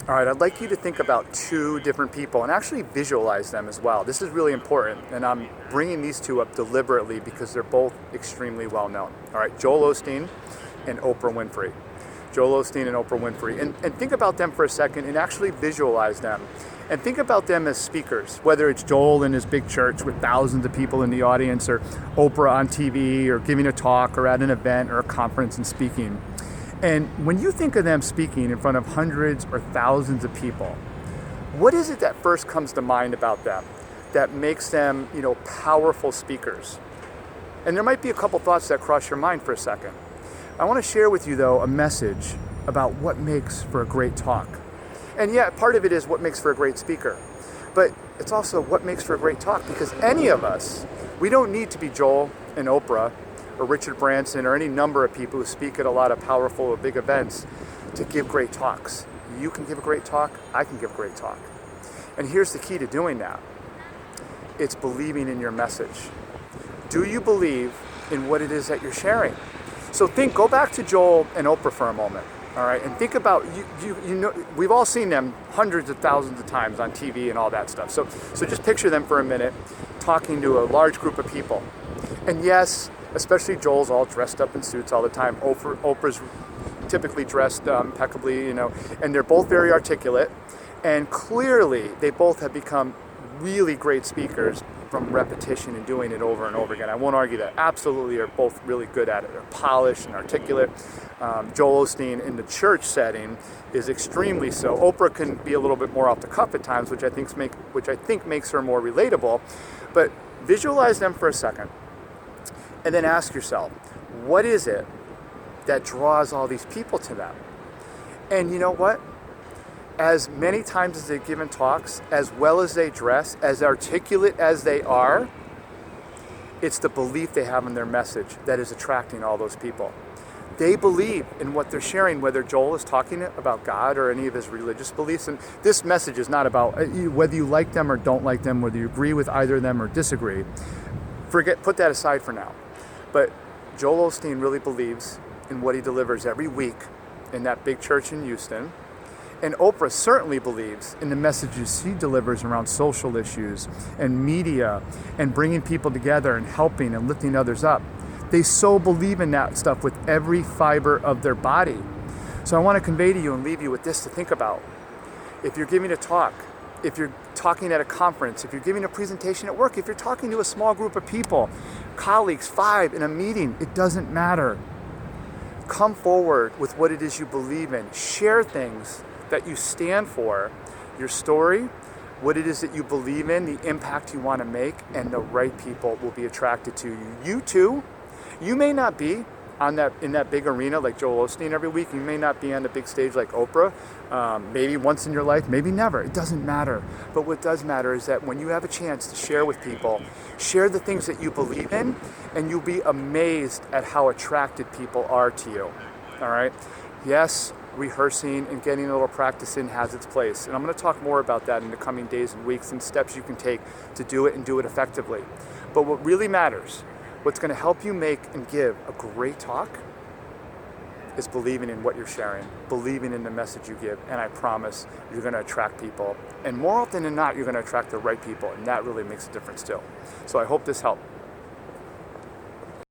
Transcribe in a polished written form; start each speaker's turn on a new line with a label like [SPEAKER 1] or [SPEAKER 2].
[SPEAKER 1] All right, I'd like you to think about two different people and actually visualize them as well. This is really important, and I'm bringing these two up deliberately because they're both extremely well known. All right, Joel Osteen and Oprah Winfrey. Joel Osteen and Oprah Winfrey. And think about them for a second and actually visualize them. And think about them as speakers, whether it's Joel in his big church with thousands of people in the audience, or Oprah on TV, or giving a talk, or at an event or a conference and speaking. And when you think of them speaking in front of hundreds or thousands of people, what is it that first comes to mind about them that makes them, powerful speakers? And there might be a couple thoughts that cross your mind for a second. I want to share with you, though, a message about what makes for a great talk. And yeah, part of it is what makes for a great speaker. But it's also what makes for a great talk, because any of us, we don't need to be Joel and Oprah or Richard Branson or any number of people who speak at a lot of powerful or big events to give great talks. You can give a great talk, I can give a great talk. And here's the key to doing that. It's believing in your message. Do you believe in what it is that you're sharing? So go back to Joel and Oprah for a moment, all right? And think about, we've all seen them hundreds of thousands of times on TV and all that stuff. So just picture them for a minute talking to a large group of people. And yes, especially Joel's all dressed up in suits all the time. Oprah's typically dressed impeccably, and they're both very articulate. And clearly, they both have become really great speakers from repetition and doing it over and over again. I won't argue that. Absolutely, are both really good at it. They're polished and articulate. Joel Osteen in the church setting is extremely so. Oprah can be a little bit more off the cuff at times, which I think makes her more relatable. But visualize them for a second. And then ask yourself, what is it that draws all these people to them? And you know what? As many times as they've given talks, as well as they dress, as articulate as they are, it's the belief they have in their message that is attracting all those people. They believe in what they're sharing, whether Joel is talking about God or any of his religious beliefs. And this message is not about whether you like them or don't like them, whether you agree with either of them or disagree. Put that aside for now. But Joel Osteen really believes in what he delivers every week in that big church in Houston. And Oprah certainly believes in the messages she delivers around social issues and media and bringing people together and helping and lifting others up. They so believe in that stuff with every fiber of their body. So I want to convey to you and leave you with this to think about. If you're giving a talk, if you're talking at a conference, if you're giving a presentation at work, if you're talking to a small group of people, colleagues, 5 in a meeting, it doesn't matter. Come forward with what it is you believe in. Share things that you stand for, your story, what it is that you believe in, the impact you want to make, and the right people will be attracted to you. You too, you may not be in that big arena like Joel Osteen every week. You may not be on the big stage like Oprah, maybe once in your life, maybe never. It doesn't matter. But what does matter is that when you have a chance to share with people, share the things that you believe in, and you'll be amazed at how attracted people are to you. All right? Yes, rehearsing and getting a little practice in has its place. And I'm going to talk more about that in the coming days and weeks and steps you can take to do it and do it effectively. But what really matters, what's going to help you make and give a great talk, is believing in what you're sharing, believing in the message you give, and I promise you're going to attract people. And more often than not, you're going to attract the right people, and that really makes a difference too. So I hope this helped.